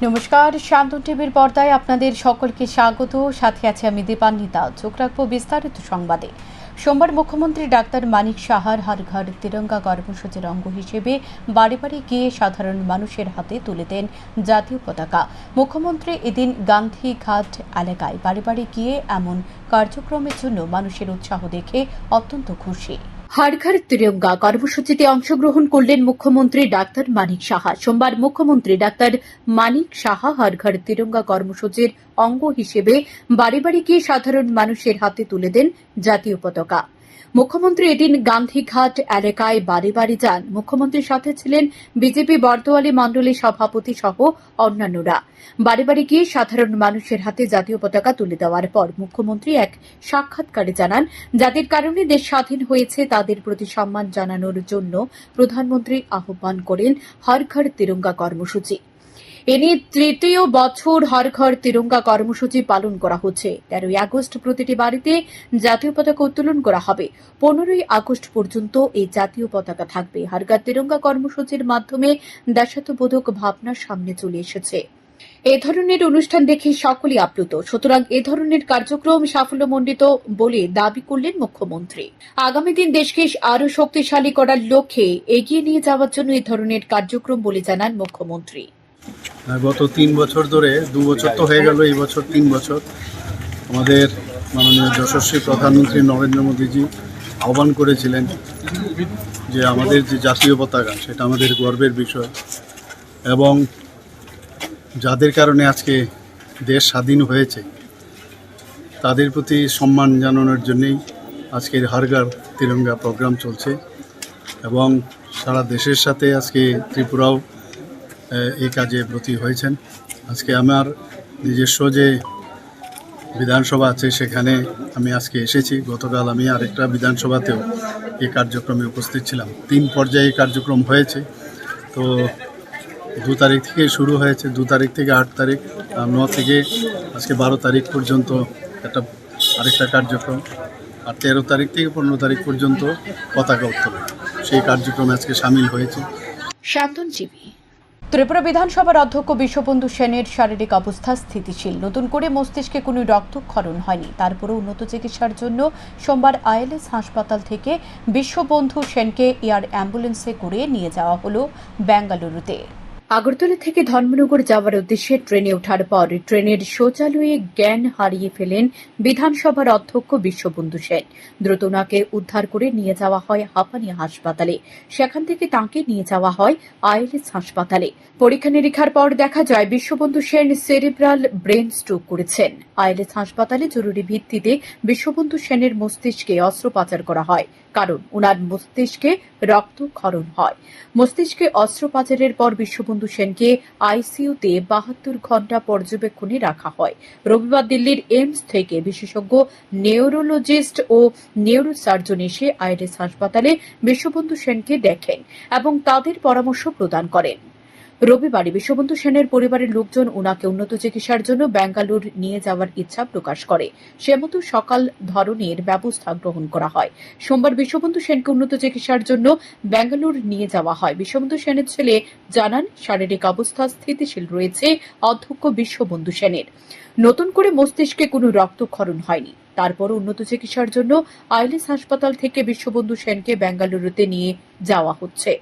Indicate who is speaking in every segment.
Speaker 1: নমস্কার, শান্তন টিভির পর্দায় আপনাদের সকলকে স্বাগত। সাথে আছে আমি দীপান্বিতা। চোখ রাখবো বিস্তারিত সংবাদে। সোমবার মুখ্যমন্ত্রী ডাক্তার মানিক সাহার হর ঘর তিরঙ্গা কর্মসূচির অঙ্গ হিসেবে বাড়ি বাড়ি গিয়ে সাধারণ মানুষের হাতে তুলে দেন জাতীয় পতাকা। মুখ্যমন্ত্রী এদিন গান্ধীঘাট এলাকায় বাড়ি বাড়ি গিয়ে এমন কার্যক্রমের জন্য মানুষের উৎসাহ দেখে অত্যন্ত খুশি। হর ঘর তিরঙ্গা কর্মসূচিতে অংশগ্রহণ করলেন মুখ্যমন্ত্রী ডাক্তার মানিক সাহা। সোমবার মুখ্যমন্ত্রী ডাক্তার মানিক সাহা হর ঘর তিরঙ্গা কর্মসূচির অঙ্গ হিসেবে বাড়ি বাড়ি গিয়ে সাধারণ মানুষের হাতে তুলে দেন জাতীয় পতাকা। মুখ্যমন্ত্রী এদিন গান্ধীঘাট এলাকায় বাড়ি বাড়ি যান। মুখ্যমন্ত্রীর সাথে ছিলেন বিজেপি বর্দোয়ালি মণ্ডলের সভাপতি সহ অন্যান্যরা। বাড়ি বাড়ি গিয়ে সাধারণ মানুষের হাতে জাতীয় পতাকা তুলে দেওয়ার পর মুখ্যমন্ত্রী এক সাক্ষাৎকারে জানান, যাদের কারণে দেশ স্বাধীন হয়েছে তাদের প্রতি সম্মান জানানোর জন্য প্রধানমন্ত্রী আহ্বান করেন হর ঘর তিরঙ্গা কর্মসূচি। এ নিয়ে তৃতীয় বছর হর ঘর তিরঙ্গা কর্মসূচি পালন করা হচ্ছে। 13 আগস্ট প্রতিটি বাড়িতে জাতীয় পতাকা উত্তোলন করা হবে। 15 আগস্ট পর্যন্ত এই জাতীয় পতাকা থাকবে। হর ঘর তিরঙ্গা কর্মসূচির মাধ্যমে দেশাত্মবোধক ভাবনা সামনে চলে এসেছে। এ ধরনের অনুষ্ঠান দেখে সকলেই আপ্লুত। সুতরাং এ ধরনের কার্যক্রম সাফল্যমণ্ডিত বলে দাবি করলেন মুখ্যমন্ত্রী। আগামী দিন দেশকে আরও শক্তিশালী করার লক্ষ্যে এগিয়ে নিয়ে যাওয়ার জন্য এ ধরনের কার্যক্রম বলে জানান মুখ্যমন্ত্রী।
Speaker 2: গত 3 বছর ধরে, 2 বছর তো হয়ে গেল, এই বছর 3 বছর আমাদের মাননীয় যশস্বী প্রধানমন্ত্রী নরেন্দ্র মোদীজি আহ্বান করেছিলেন যে আমাদের যে জাতীয় পতাকা সেটা আমাদের গর্বের বিষয়, এবং যাদের কারণে আজকে দেশ স্বাধীন হয়েছে তাদের প্রতি সম্মান জানানোর জন্যই আজকের হর ঘর তিরঙ্গা প্রোগ্রাম চলছে। এবং সারা দেশের সাথে আজকে ত্রিপুরাও এই কাজে ব্রতী হয়েছেন। আজকে আমার নিজস্ব যে বিধানসভা আছে সেখানে আমি আজকে এসেছি। গতকাল আমি আরেকটা বিধানসভাতেও এই কার্যক্রমে উপস্থিত ছিলাম। 3 পর্যায়ে কার্যক্রম হয়েছে। তো 2 তারিখ থেকে শুরু হয়েছে, 2 তারিখ থেকে 8 তারিখ, 9 থেকে আজকে 12 তারিখ পর্যন্ত আরেকটা কার্যক্রম, আর 13 তারিখ থেকে 15 তারিখ পর্যন্ত পতাকা উত্তোলন, সেই কার্যক্রমে আজকে সামিল হয়েছে।
Speaker 1: শান্তন টিভি। ত্রিপুরা বিধানসভার অধ্যক্ষ বিশ্ববন্ধু সেনের শারীরিক অবস্থা স্থিতিশীল। নতুন করে মস্তিষ্কে কোনো রক্তক্ষরণ হয়নি। তারপরও উন্নত চিকিৎসার জন্য সোমবার আইএলএস হাসপাতাল থেকে বিশ্ববন্ধু সেনকে এয়ার অ্যাম্বুলেন্সে করে নিয়ে যাওয়া হল বেঙ্গালুরুতে। আগরতলা থেকে ধর্মনগর যাওয়ার উদ্দেশ্যে ট্রেনে ওঠার পর ট্রেনের শৌচালয়ে জ্ঞান হারিয়ে ফেলেন বিধানসভার অধ্যক্ষ বিশ্ববন্ধু সেন। দ্রুত ওনাকে উদ্ধার করে নিয়ে যাওয়া হয় হাঁপানিয়া হাসপাতালে। সেখান থেকে তাঁকে নিয়ে যাওয়া হয় আইএলএস হাসপাতালে। পরীক্ষা নিরীক্ষার পর দেখা যায় Biswabandhu Sen cerebral brain stroke করেছেন। আইএলএস হাসপাতালে জরুরি ভিত্তিতে বিশ্ববন্ধু সেনের মস্তিষ্কে অস্ত্রোপচার করা হয়, কারণ ওনার মস্তিষ্কে রক্তক্ষরণ হয়। মস্তিষ্কে অস্ত্রোপচারের পর বিশ্ববন্ধু সেনকে আইসিইউতে 72 ঘণ্টা পর্যবেক্ষণে রাখা হয়। রবিবার দিল্লির এইমস থেকে বিশেষজ্ঞ নিউরোলজিস্ট ও নিউরোসার্জন এসে আইএলএস হাসপাতালে বিশ্ববন্ধু সেনকে দেখেন এবং তাদের পরামর্শ প্রদান করেন। রবিবারে বিশ্ববন্ধু সেনের পরিবারের লোকজন ওনাকে উন্নত চিকিৎসার জন্য বেঙ্গালুর নিয়ে যাওয়ার ইচ্ছা প্রকাশ করে। সে মতো সকাল ধরনের ব্যবস্থা গ্রহণ করা হয়। সোমবার বিশ্ববন্ধু সেনকে উন্নত চিকিৎসার জন্য বেঙ্গালুর নিয়ে যাওয়া হয়। বিশ্ববন্ধু সেনের ছেলে জানান, শারীরিক অবস্থা স্থিতিশীল রয়েছে অধ্যক্ষ বিশ্ববন্ধু সেনের। নতুন করে মস্তিষ্কে কোনো রক্তক্ষরণ হয়নি। তারপর উন্নত চিকিৎসার জন্য আইএলএস হাসপাতাল থেকে বিশ্ববন্ধু সেনকে বেঙ্গালুরুতে নিয়ে যাওয়া হচ্ছে।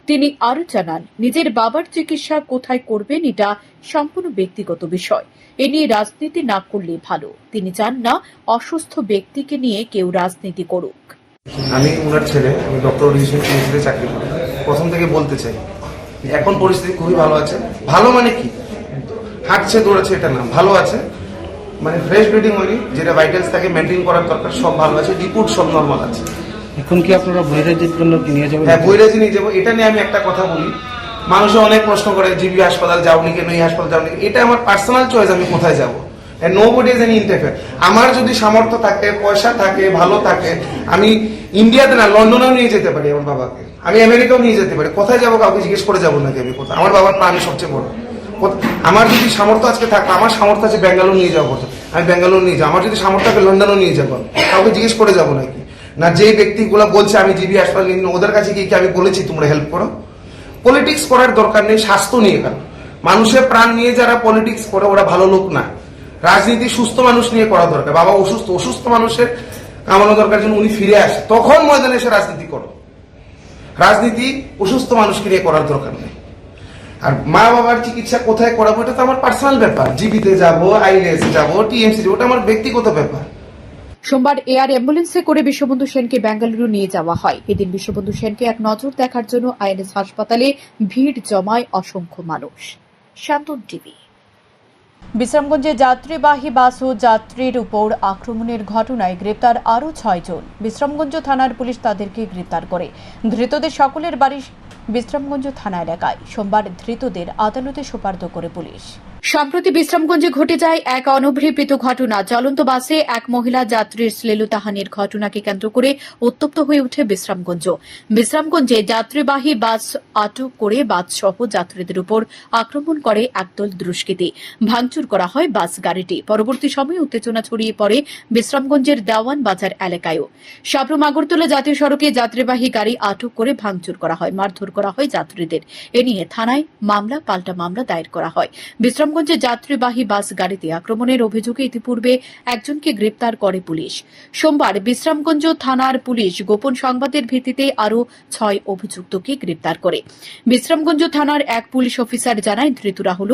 Speaker 1: তিনি আরও জানান, নিজের বাবার চিকিৎসা কোথায় করবেন এটা সম্পূর্ণ ব্যক্তিগত বিষয়। এ নিয়ে রাজনীতি না করলে ভালো। তিনি চান না অসুস্থ ব্যক্তিকে নিয়ে কেউ রাজনীতি করুক।
Speaker 3: আমি ওনার ছেলে, আমি ডক্টর রিসেন্টলি চাকরি করি। প্রথম থেকে বলতে চাই, এখন পরিস্থিতি খুবই ভালো আছে। ভালো মানে কি, হাঁটছে দৌড়াচ্ছে এটা না, ভালো আছে মানে ফ্রেশ ব্রিডিং হয়নি, যেটা ভাইটালস তাকে মেনটেন করার দরকার সব ভালো আছে, রিপোর্ট সব নর্মাল আছে।
Speaker 4: এখন কি আপনারা বৈরাজির জন্য নিয়ে যাবেন?
Speaker 3: হ্যাঁ, বৈরাজি নিয়ে যাবো। এটা নিয়ে আমি একটা কথা বলি, মানুষে অনেক প্রশ্ন করে জিবি হাসপাতাল যাওনি কেন, এই হাসপাতাল যাওনি, এটা আমার পার্সোনাল চয়েস, আমি কোথায় যাবো। Nobody is any interfere. আমার যদি সামর্থ্য থাকে, পয়সা থাকে, ভালো থাকে, আমি ইন্ডিয়াতে না লন্ডনেও নিয়ে যেতে পারি আমার বাবাকে, আমি আমেরিকাও নিয়ে যেতে পারি। কোথায় যাবো কাউকে জিজ্ঞেস করে যাবো নাকি আমি কোথায়? আমার বাবার প্রাণ সবচেয়ে বড়। আমার যদি সামর্থ্য আজকে থাকে, আমার সামর্থ্য আছে বেঙ্গালুরু নিয়ে যাবো, আমি বেঙ্গালুরু নিয়ে যাবো। আমার যদি সামর্থ্য থাকে লন্ডনও নিয়ে যাবো, কাউকে জিজ্ঞেস করে যাবো নাকি? না, যে ব্যক্তিগুলো বলছে আমি জিবি হাসপাতাল, ওদের কাছে গিয়ে কি আমি বলেছি তোমরা হেল্প করো? পলিটিক্স করার দরকার নেই, স্বাস্থ্য নিয়ে কেন মানুষের প্রাণ নিয়ে যারা পলিটিক্স করে ওরা ভালো লোক না। রাজনীতি সুস্থ মানুষ নিয়ে করা দরকার। বাবা অসুস্থ মানুষের কামানো দরকার যেন উনি ফিরে আসে, তখন ময়দানে এসে রাজনীতি করো। রাজনীতি অসুস্থ মানুষকে নিয়ে করার দরকার নেই। আর মা বাবার চিকিৎসা কোথায় করাবো এটা তো আমার পার্সোনাল ব্যাপার। জিবিতে যাবো, আইএলএস যাবো, টিএমসি যাবো, ওটা আমার ব্যক্তিগত ব্যাপার।
Speaker 1: সোমবার এয়ার অ্যাম্বুলেন্সে করে বিশ্ববন্ধু সেনকে বেঙ্গালুরু নিয়ে যাওয়া হয়। এদিন বিশ্ববন্ধু সেনকে এক নজর দেখার জন্য আইএলএস হাসপাতালে ভিড় জমায় অসংখ্য মানুষ। শান্তন টিভি। বিশ্রামগঞ্জে যাত্রীবাহী বাস ও যাত্রীর উপর আক্রমণের ঘটনায় গ্রেপ্তার আরও 6 জন। বিশ্রামগঞ্জ থানার পুলিশ তাদেরকে গ্রেপ্তার করে। ধৃতদের সকলের বাড়ি বিশ্রামগঞ্জ থানা এলাকায়। সোমবার ধৃতদের আদালতে সোপর্দ করে পুলিশ। সম্প্রতি বিশ্রামগঞ্জে ঘটে যায় এক অনভিপ্রেত ঘটনা। চলন্ত বাসে এক মহিলা যাত্রীর শ্লীলতাহানির ঘটনাকে কেন্দ্র করে উত্তপ্ত হয়ে ওঠে বিশ্রামগঞ্জে যাত্রীবাহী বাস আটক করে বাসসহ যাত্রীদের উপর আক্রমণ করে একদল দুষ্কৃতী। ভাঙচুর করা হয় বাস গাড়িটি। পরবর্তী সময়ে উত্তেজনা ছড়িয়ে পড়ে বিশ্রামগঞ্জের দেওয়ান বাজার এলাকায়ও। সাবরুম আগরতলা জাতীয় সড়কে যাত্রীবাহী গাড়ি আটক করে ভাঙচুর করা হয়, মারধর করা হয় যাত্রীদের। এ নিয়ে থানায় পাল্টা মামলা দায়ের করা হয়। বিশ্রামগঞ্জে যাত্রীবাহী বাস গাড়িতে আক্রমণের অভিযোগে ইতিপূর্বে একজনকে গ্রেপ্তার করে পুলিশ। সোমবার বিশ্রামগঞ্জ থানার পুলিশ গোপন সংবাদের ভিত্তিতে আরও 6 অভিযুক্তকে গ্রেপ্তার করে। বিশ্রামগঞ্জ থানার এক পুলিশ অফিসার জানায়, ধৃতরা হল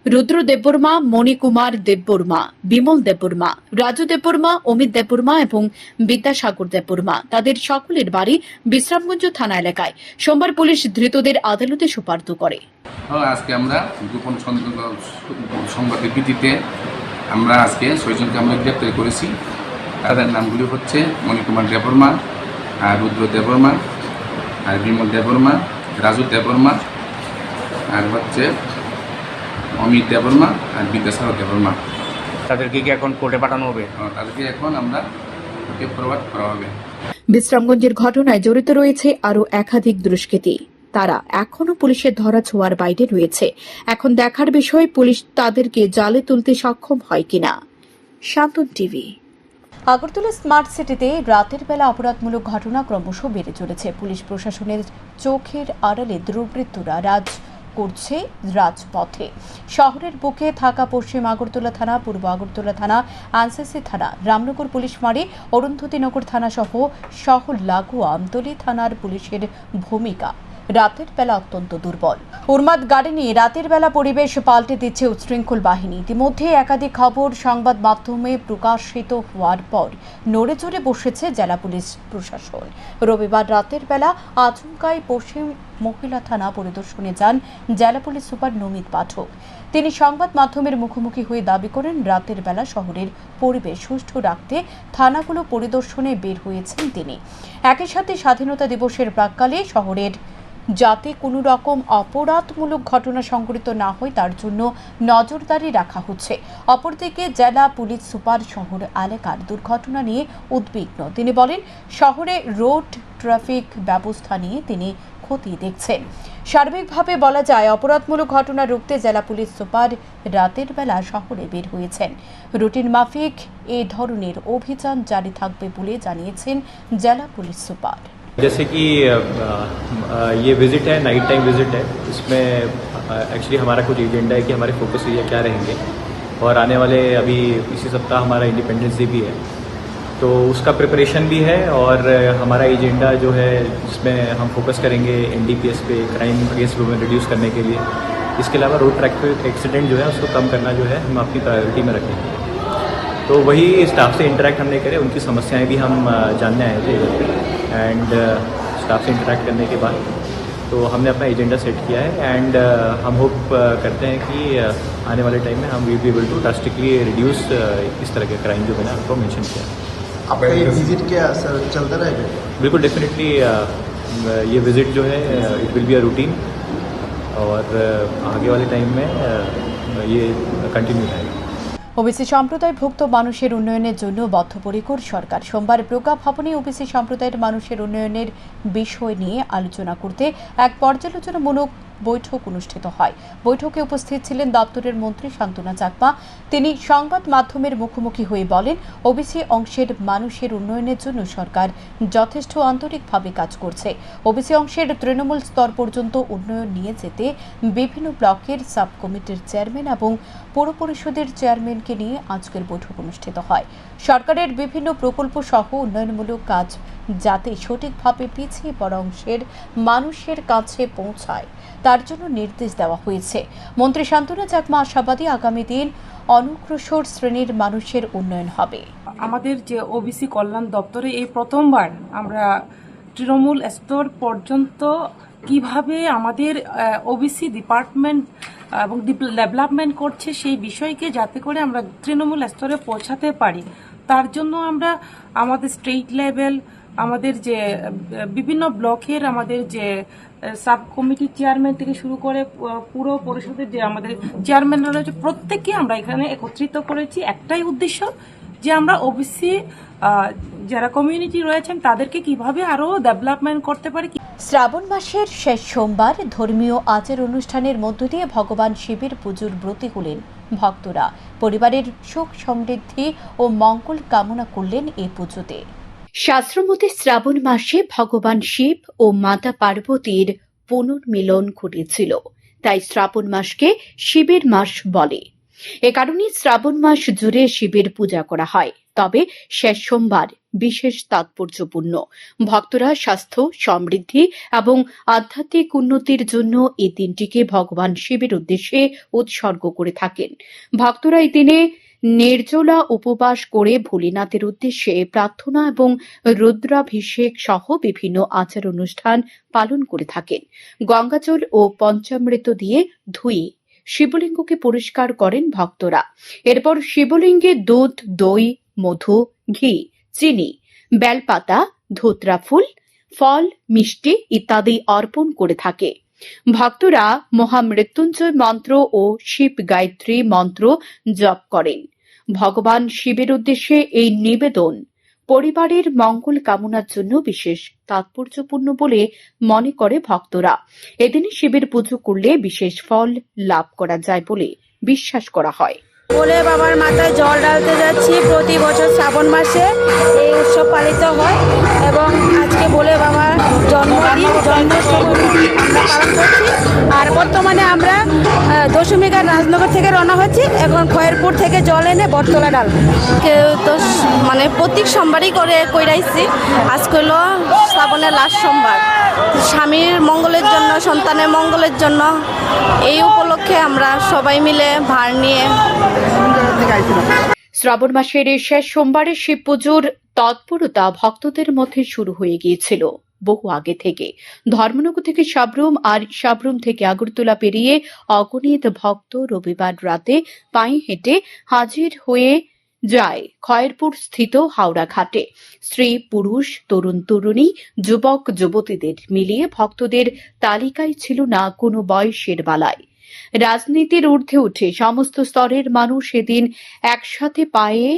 Speaker 1: রুদ্র দেববর্মা, মণিকুমার দেববর্মা, বিমল দেববর্মা, রাজু দেববর্মা, অমিত দেববর্মা এবং বিদ্যাসাগর দেববর্মা। তাদের সকলের বাড়ি বিশ্রামগঞ্জ থানা এলাকায়। সোমবার পুলিশ ধৃতদের আদালতে সোপর্দ করে।
Speaker 5: আজকে আমরা গোপন সংবাদের ভিত্তিতে আমরা আজকে 6 জনকে আমরা গ্রেপ্তার করেছি। তাদের নামগুলি হচ্ছে মণিকুমার দেববর্মা, আর রুদ্র দেববর্মা, আর বিমল দেববর্মা, রাজু দেববর্মা, আর হচ্ছে অমিত দেববর্মা আর বিদ্যাসাগর দেববর্মা।
Speaker 4: তাদেরকে কি এখন কোর্টে পাঠানো হবে?
Speaker 5: তাদেরকে এখন আমরা ফরওয়ার্ড করা হবে।
Speaker 1: বিশ্রামগঞ্জের ঘটনায় জড়িত রয়েছে আরও একাধিক দুষ্কৃতী। তারা এখনও পুলিশের ধরা ছোঁয়ার বাইরে রয়েছে। এখন দেখার বিষয় পুলিশ তাদেরকে জালে তুলতে সক্ষম হয় কিনা। শান্তন টিভি। আগরতলা স্মার্ট সিটিতে রাতের বেলা অপরাধমূলক ঘটনা ক্রমশ বেড়ে চলেছে। পুলিশ প্রশাসনের চোখের আড়ালে দুর্বৃত্তরা রাজ করছে রাজপথে। শহরের বুকে থাকা পশ্চিম আগরতলা থানা, পূর্ব আগরতলা থানা, আনসিসি থানা, রামনগর পুলিশ ফাঁড়ি, অরুন্ধতিনগর থানা সহ শহর লাগোয়া আমতলী থানার পুলিশের ভূমিকা রাতের বেলা অত্যন্ত দুর্বল। উন্মাদ গাড়ি নিয়ে রাতের বেলা পরিবেশ পাল্টে দিচ্ছে উচ্ছৃঙ্খল বাহিনী। ইতিমধ্যে একাধিক খবর সংবাদ মাধ্যমে প্রকাশিত হওয়ার পর নড়ে চড়ে বসেছে জেলা পুলিশ প্রশাসন। রবিবার রাতের বেলা আচমকায় পশ্চিম মহিলা থানা পরিদর্শনে যান জেলা পুলিশ সুপার নমিত পাঠক। তিনি সংবাদ মাধ্যমের মুখোমুখি হয়ে দাবি করেন, রাতের বেলা শহরের পরিবেশ সুষ্ঠু রাখতে থানাগুলো পরিদর্শনে বের হয়েছেন তিনি। একই সাথে স্বাধীনতা দিবসের প্রাক্কালে শহরের যাতে কোনো রকম অপরাধমূলক ঘটনা সংঘটিত না হয় তার জন্য নজরদারি রাখা হচ্ছে। অপরদিকে জেলা পুলিশ সুপার শহর এলাকার দুর্ঘটনা নিয়ে উদ্বিগ্ন। তিনি বলেন, শহরে রোড ট্রাফিক ব্যবস্থা নিয়ে তিনি খতিয়ে দেখছেন। সার্বিকভাবে বলা যায়, অপরাধমূলক ঘটনা রুখতে জেলা পুলিশ সুপার রাতের বেলা শহরে বের হয়েছেন। রুটিন মাফিক এ ধরনের অভিযান জারি থাকবে বলে জানিয়েছেন জেলা পুলিশ সুপার।
Speaker 6: जैसे कि ये विज़िट है, नाइट टाइम विज़िट है। इसमें एक्चुअली हमारा कुछ एजेंडा है कि हमारे फोकस एरिया क्या रहेंगे, और आने वाले अभी इसी सप्ताह हमारा इंडिपेंडेंस डे भी है, तो उसका प्रिपरेशन भी है। और हमारा एजेंडा जो है जिसमें हम फोकस करेंगे एनडीपीएस पे, क्राइम अगेंस्ट वुमेन रिड्यूस करने के लिए। इसके अलावा रोड ट्रैफिक एक्सीडेंट जो है उसको कम करना जो है हम अपनी प्रायोरिटी में रखेंगे। तो वही स्टाफ से इंटरेक्ट हमने करे, उनकी समस्याएं भी हम जानने आए थे इधर पे। एंड स्टाफ से इंटरेक्ट करने के बाद तो हमने अपना एजेंडा सेट किया है। एंड हम होप करते हैं कि आने वाले टाइम में हम will be able to drastically reduce इस तरह के क्राइम जो मैंने आपको मेंशन किया।
Speaker 7: आपका ये विजिट क्या सर चलता रहेगा?
Speaker 6: बिल्कुल, डेफिनेटली ये विज़िट जो है it will be a routine, और आगे वाले टाइम में ये कंटिन्यू रहेगा।
Speaker 1: ওবিসি সম্প্রদায়ভুক্ত মানুষের উন্নয়নের জন্য বদ্ধপরিকর সরকার। সোমবার প্রজ্ঞা ভবনে ওবিসি সম্প্রদায়ের মানুষের উন্নয়নের বিষয় নিয়ে আলোচনা করতে এক পর্যালোচনামূলক বৈঠক অনুষ্ঠিত হয়। বৈঠকে উপস্থিত ছিলেন দপ্তরের মন্ত্রী শান্তনা চাকমা। তিনি সংবাদ মাধ্যমের মুখোমুখি হয়ে বলেন, ওবিসি অংশের মানুষের উন্নয়নের জন্য সরকার যথেষ্ট আন্তরিকভাবে কাজ করছে। ওবিসি অংশের তৃণমূল স্তর পর্যন্ত উন্নয়ন নিয়ে যেতে বিভিন্ন ব্লকের সাব কমিটির চেয়ারম্যান এবং পৌর পরিষদের চেয়ারম্যানকে নিয়ে আজকের বৈঠক অনুষ্ঠিত হয়। সরকারের বিভিন্ন প্রকল্প সহ উন্নয়নমূলক কাজ যাতে সঠিকভাবে পিছিয়ে পড়া অংশের মানুষের কাছে পৌঁছায় তার জন্য নির্দেশ দেওয়া হয়েছে। মন্ত্রী শান্তনা চাকমা আশাবাদী আগামী দিন অনগ্রসর শ্রেণীর মানুষের উন্নয়ন হবে।
Speaker 8: আমাদের যে ওবিসি কল্যাণ দপ্তরে এই প্রথমবার আমরা তৃণমূল স্তর পর্যন্ত কিভাবে আমাদের ওবিসি ডিপার্টমেন্ট এবং ডেভেলপমেন্ট করছে সেই বিষয়কে যাতে করে আমরা তৃণমূল স্তরে পৌঁছাতে পারি, তার জন্য আমরা আমাদের স্টেট লেভেল, আমাদের যে বিভিন্ন ব্লকের আমাদের যে সাব কমিটির চেয়ারম্যান থেকে শুরু করে পুরো পরিষদের যে আমাদের চেয়ারম্যানরা রয়েছে, প্রত্যেককে আমরা এখানে একত্রিত করেছি। একটাই উদ্দেশ্য যে আমরা ওবিসি যারা কমিউনিটি রয়েছেন তাদেরকে কিভাবে আরো ডেভেলপমেন্ট করতে পারি।
Speaker 1: শ্রাবণ মাসের শেষ সোমবার ধর্মীয় আচার অনুষ্ঠানের মধ্য দিয়ে ভগবান শিবের পুজোর ব্রতী হলেন ভক্তরা। পরিবারের সুখ সমৃদ্ধি ও মঙ্গল কামনা করলেন এই পুজোতে। শাস্ত্রমতে শ্রাবণ মাসে ভগবান শিব ও মাতা পার্বতীর পুনর্মিলন ঘটেছিল, তাই শ্রাবণ মাসকে শিবের মাস বলে। এ কারণে শ্রাবণ মাস জুড়ে শিবের পূজা করা হয়। তবে শেষ সোমবার বিশেষ তাৎপর্যপূর্ণ। ভক্তরা স্বাস্থ্য, সমৃদ্ধি এবং আধ্যাত্মিক উন্নতির জন্য এই দিনটিকে ভগবান শিবের উদ্দেশ্যে উৎসর্গ করে থাকেন। ভক্তরা এই দিনে নির্জলা উপবাস করে ভোলেনাথের উদ্দেশ্যে প্রার্থনা এবং রুদ্রাভিষেক সহ বিভিন্ন আচার অনুষ্ঠান পালন করে থাকেন। গঙ্গাজল ও পঞ্চামৃত দিয়ে ধুয়ে শিবলিঙ্গকে পরিষ্কার করেন ভক্তরা। এরপর শিবলিঙ্গে দুধ, দই, মধু, ঘি, চিনি, বেলপাতা, ধুতরা ফুল, ফল, মিষ্টি ইত্যাদি অর্পণ করে থাকে। ভক্তরা মহামৃত্যুঞ্জয় মন্ত্র ও শিব গায়ত্রী মন্ত্র জপ করেন। ভগবান শিবের উদ্দেশ্যে এই নিবেদন পরিবারের মঙ্গল কামনার জন্য বিশেষ তাৎপর্যপূর্ণ বলে মনে করে ভক্তরা। এদিনে শিবের পুজো করলে বিশেষ ফল লাভ করা যায় বলে বিশ্বাস করা হয়।
Speaker 9: ভোলে বাবার মাথায় জল ঢালতে যাচ্ছি। প্রতি বছর শ্রাবণ মাসে এই উৎসব পালিত হয় এবং আজকে ভোলে বাবার জন্মদিন, জন্মোৎসব আমরা পালন করছি। আর বর্তমানে আমরা দশমীঘাট রাজনগর থেকে রওনা হচ্ছি। এখন খয়েরপুর থেকে জল এনে বটতলা ডাল তো মানে প্রত্যেক সোমবারই করে কইরাইছি। আজকে হলো শ্রাবণের লাস্ট সোমবার। স্বামীর মঙ্গলের জন্য, সন্তানের মঙ্গলের জন্য এই উপলক্ষে আমরা সবাই মিলে ভার নিয়ে
Speaker 1: শ্রাবণ মাসের এই শেষ সোমবারে শিব পুজোর তৎপরতা ভক্তদের মধ্যে শুরু হয়ে গিয়েছিল বহু আগে থেকে। ধর্মনগর থেকে সাবরুম আর সাবরুম থেকে আগরতলা পেরিয়ে অগণিত ভক্ত রবিবার রাতে পায়ে হেঁটে হাজির হয়ে যায় খয়েরপুর স্থিত হাওড়া ঘাটে। স্ত্রী, পুরুষ, তরুণ তরুণী, যুবক যুবতীদের মিলিয়ে ভক্তদের তালিকায় ছিল না কোনো বয়সের বালাই। রাজনীতির ঊর্ধ্বে উঠে সমস্ত স্তরের মানুষ সেদিন একসাথে পায়ে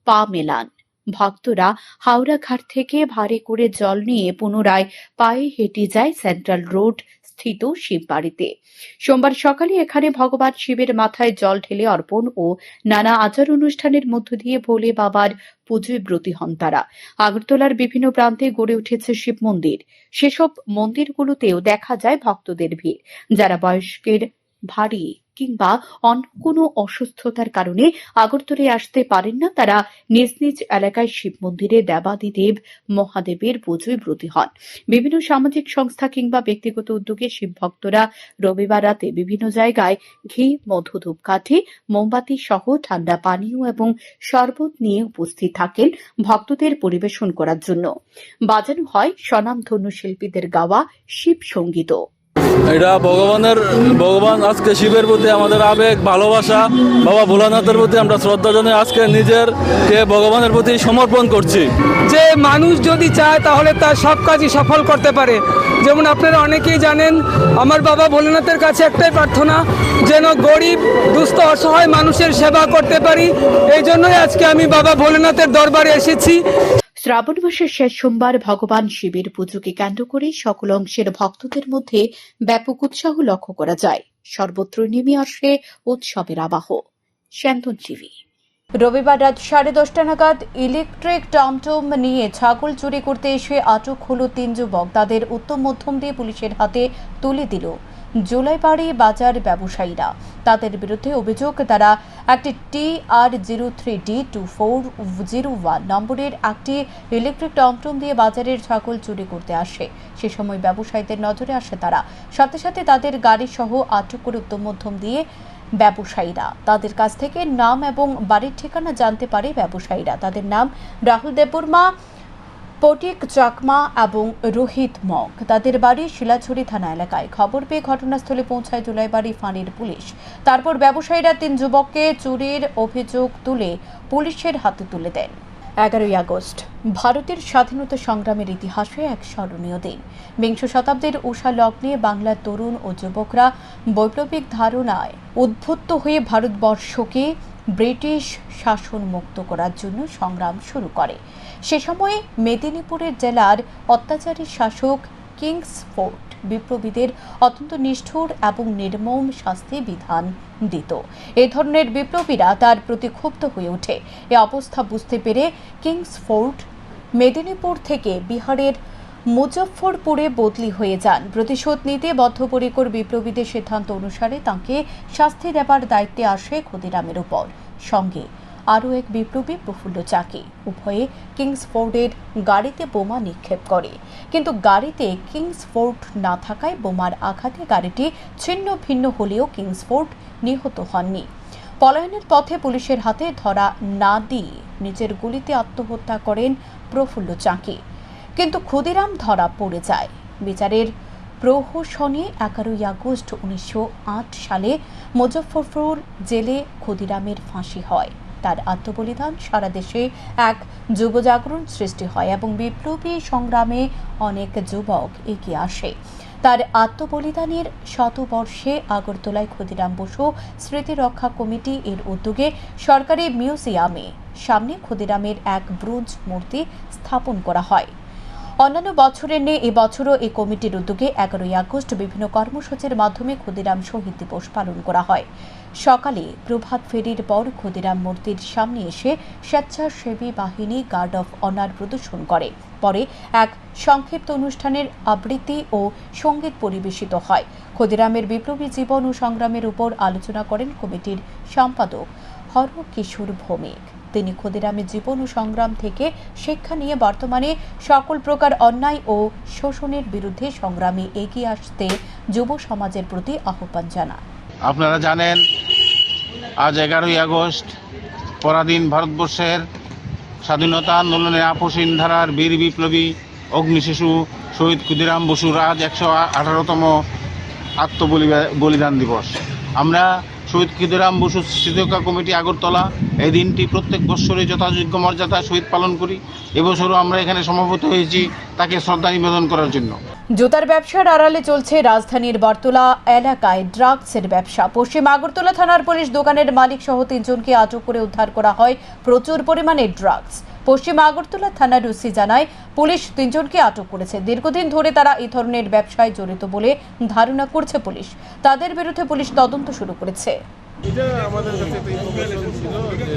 Speaker 1: পা মেলান। ভক্তরা হাওড়া ঘাট থেকে ভারী করে জল নিয়ে পুনরায় পায়ে হেঁটে যায় সেন্ট্রাল রোড স্থিত শিববাড়িতে। সোমবার সকালে এখানে ভগবান শিবের মাথায় জল ঢেলে অর্পণ ও নানা আচার অনুষ্ঠানের মধ্য দিয়ে ভোলে বাবার পুজোয় ব্রতী হন তারা। আগরতলার বিভিন্ন প্রান্তে গড়ে উঠেছে শিব মন্দির। সেসব মন্দিরগুলোতেও দেখা যায় ভক্তদের ভিড়। যারা বয়স্কের, ভারী কিংবা অন্য কোনো অসুস্থতার কারণে আগরতলায় আসতে পারেন না, তারা নিজ নিজ এলাকায় শিব মন্দিরে দেবাদিদেব মহাদেবের পুজোয় ব্রতী হন। বিভিন্ন সামাজিক সংস্থা কিংবা ব্যক্তিগত উদ্যোগে শিব ভক্তরা রবিবার রাতে বিভিন্ন জায়গায় ঘি, মধু, ধূপকাঠি, মোমবাতি সহ ঠান্ডা পানীয় এবং শরবত নিয়ে উপস্থিত থাকেন ভক্তদের পরিবেশন করার জন্য। বাজানো হয় স্বনামধন্য শিল্পীদের গাওয়া শিব সঙ্গীত।
Speaker 10: এটা ভগবান আজকে শিবের প্রতি আমাদের আবেগ, ভালোবাসা, বাবা ভোলানাথের প্রতি আমরা শ্রদ্ধা জানাই। আজকে নিজেরকে ভগবানের প্রতি সমর্পণ করছি।
Speaker 11: যে মানুষ যদি চায় তাহলে তার সব কাজই সফল করতে পারে। যেমন আপনারা অনেকেই জানেন, আমার বাবা ভোলেনাথের কাছে একটাই প্রার্থনা, যেন গরিব, দুস্থ, অসহায় মানুষের সেবা করতে পারি। এই জন্যই আজকে আমি বাবা ভোলেনাথের দরবারে এসেছি।
Speaker 1: শ্রাবণ মাসের শেষ সোমবার ভগবান শিবের পুজোকে কেন্দ্র করে সকল অংশের ভক্তদের মধ্যে ব্যাপক উৎসাহ লক্ষ্য করা যায়। সর্বত্র নেমে আসে উৎসবের আবাহ। শান্তন টিভি। রবিবার রাত 10:30 নাগাদ ইলেকট্রিক টমটম নিয়ে ছাগল চুরি করতে এসে আটক হল 3 যুবক। তাদের উত্তম মধ্যম দিয়ে পুলিশের হাতে তুলে দিল জুলাইবাড়ি বাজার ব্যবসায়ীরা। তাদের বিরুদ্ধে অভিযোগ, তারা একটি TR03D2401 নম্বরের একটি ইলেকট্রিক টমটম দিয়ে বাজারের ছাগল চুরি করতে আসে। সে সময় ব্যবসায়ীদের নজরে আসে তারা, সাথে সাথে তাদের গাড়ি সহ আটক করে উত্তম মধ্যম দিয়ে ব্যবসায়ীরা। তাদের কাছ থেকে নাম এবং বাড়ির ঠিকানা জানতে পারে ব্যবসায়ীরা। তাদের নাম রাহুল দেববর্মা, পটিক চাকমা এবং রোহিত মগ। তাদের বাড়ি শিলাছড়ি থানা এলাকায়। খবর পেয়ে ঘটনাস্থলে পৌঁছায় জুলাইবাড়ি ফাঁড়ির পুলিশ। তারপর ব্যবসায়ীরা 3 যুবককে চুরির অভিযোগ তুলে পুলিশের হাতে তুলে দেন। 11ই আগস্ট ভারতের স্বাধীনতা সংগ্রামের ইতিহাসে এক স্মরণীয় দিন। বিংশ শতাব্দীর উষা লগ্নে বাংলার তরুণ ও যুবকরা বৈপ্লবিক ধারণায় উদ্বুদ্ধ হয়ে ভারতবর্ষকে ব্রিটিশ শাসন মুক্ত করার জন্য সংগ্রাম শুরু করে। সে সময় মেদিনীপুরের জেলার অত্যাচারী শাসক কিংসফোর্ড বিপ্লবীদের অত্যন্ত নিষ্ঠুর এবং নির্মম শাস্তি বিধান দিত। এ ধরনের বিপ্লবীরা তার প্রতি ক্ষুব্ধ হয়ে ওঠে। এ অবস্থা বুঝতে পেরে কিংসফোর্ড মেদিনীপুর থেকে বিহারের মুজফ্ফরপুরে বদলি হয়ে যান। প্রতিশোধ নিতে বদ্ধপরিকর বিপ্লবীদের সিদ্ধান্ত অনুসারে তাঁকে শাস্তি দেবার দায়িত্বে আসে ক্ষুদিরামের উপর। সঙ্গে আরও এক বিপ্লবী প্রফুল্ল চাকি। উভয়ে কিংসফোর্ডের গাড়িতে বোমা নিক্ষেপ করে, কিন্তু গাড়িতে কিংসফোর্ড না থাকায় বোমার আঘাতে গাড়িটি ছিন্ন ভিন্ন হলেও কিংসফোর্ড নিহত হননি। পলায়নের পথে পুলিশের হাতে ধরা না দিয়ে নিজের গুলিতে আত্মহত্যা করেন প্রফুল্ল চাকি, কিন্তু ক্ষুদিরাম ধরা পড়ে যায়। বিচারের প্রহসনে 11ই আগস্ট 1908 সালে মুজফ্ফরপুর জেলে ক্ষুদিরামের ফাঁসি হয়। তার আত্মবলিদান সারা দেশে এক যুব জাগরণ সৃষ্টি হয় এবং বিপ্লবী সংগ্রামে অনেক যুবক এগিয়ে আসে। তার আত্মবলিদানের শতবর্ষে আগরতলায় ক্ষুদিরাম বসু স্মৃতি রক্ষা কমিটি এর উদ্যোগে সরকারি মিউজিয়ামে সামনে ক্ষুদিরামের এক ব্রোঞ্জ মূর্তি স্থাপন করা হয়। অন্যান্য বছরের নিয়ে এবছরও এই কমিটির উদ্যোগে 11ই আগস্ট বিভিন্ন কর্মসূচির মাধ্যমে ক্ষুদিরাম শহীদ দিবস পালন করা হয়। সকালে প্রভাত ফেরির পর ক্ষুদিরাম মূর্তির সামনে এসে স্বেচ্ছাসেবী বাহিনী গার্ড অফ অনার প্রদর্শন করে। পরে এক সংক্ষিপ্ত অনুষ্ঠানের আবৃত্তি ও সঙ্গীত পরিবেশিত হয়। ক্ষুদিরামের বিপ্লবী জীবন ও সংগ্রামের উপর আলোচনা করেন কমিটির সম্পাদক হরকিশোর ভৌমিক। তিনি ক্ষুদিরামের জীবন ও সংগ্রাম থেকে শিক্ষা নিয়ে বর্তমানে সকল প্রকার অন্যায় ও শোষণের বিরুদ্ধে সংগ্রামে এগিয়ে আসতে যুব সমাজের প্রতি আহ্বান জানান।
Speaker 12: আপনারা জানেন, আজ 11ই আগস্ট পরাধীন ভারতবর্ষের স্বাধীনতা আন্দোলনের আপসীন ধারার বীর বিপ্লবী অগ্নিশিশু শহীদ ক্ষুদিরাম বসুর আজ 118তম আত্মবলিদান দিবস। আমরা শহীদ ক্ষুদিরাম বসু স্মৃতিরক্ষা কমিটি আগরতলা এই দিনটি প্রত্যেক বৎসরে যথাযোগ্য মর্যাদা সহিত পালন করি। এবছরও আমরা এখানে সমবেত হয়েছি তাকে শ্রদ্ধা নিবেদন করার জন্য।
Speaker 1: জুতার ব্যবসার আড়ালে চলছে রাজধানীর বরতলা এলাকায় ড্রাগসের ব্যবসা। পশ্চিম আগরতলা থানার পুলিশ দোকানের মালিক সহ 3 জনকে আটক করে উদ্ধার করা হয় প্রচুর পরিমাণে ড্রাগস। পশ্চিম আগরতলা থানার ওসি জানায়, পুলিশ 3 জনকে আটক করেছে। দীর্ঘদিন ধরে তারা এই ধরনের ব্যবসায় জড়িত বলে ধারণা করছে পুলিশ। তাদের বিরুদ্ধে পুলিশ তদন্ত শুরু করেছে।
Speaker 13: এটা আমাদের কাছে একটা ইনফরমেশন ছিল যে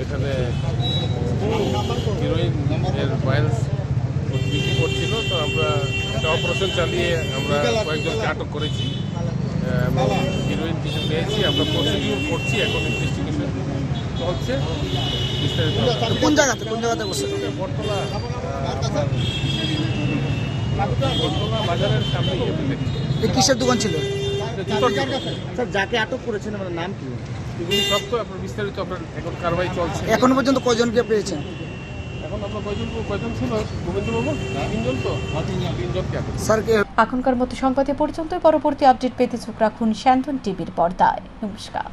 Speaker 13: এখানে হিরোইন এর ফাইলস বিক্রি করছিল, তো আমরা একটা অপারেশন চালিয়ে আমরা কয়েকজনকে আটক করেছি এবং হিরোইন কিছু পেয়েছি। আমরা প্রসিডিউর করছি, এখন ইনভেস্টিগেশন চলছে।
Speaker 7: কোন জায়গাতে বসে?
Speaker 13: বটতলা বাজারের সামনে
Speaker 7: কিসের দোকান ছিল?
Speaker 13: স্যার, যাকে আটক করেছেন আমার নাম কি? এগুলি সব তো আপনার বিস্তারিত আপনার এখন কারবাই চলছে।
Speaker 7: এখনো পর্যন্ত কয়জনকে পেয়েছেন?
Speaker 13: এখন আমরা কয়জন ছিল? গোবিন্দবাবু 3 জন তো 3 জনকে আটক।
Speaker 1: স্যার, এখনকার মতো সংবাদে পর্যন্ত। পরবর্তী আপডেট পেতে চোখ রাখুন শান্তন টিভির পর্দায়। নমস্কার।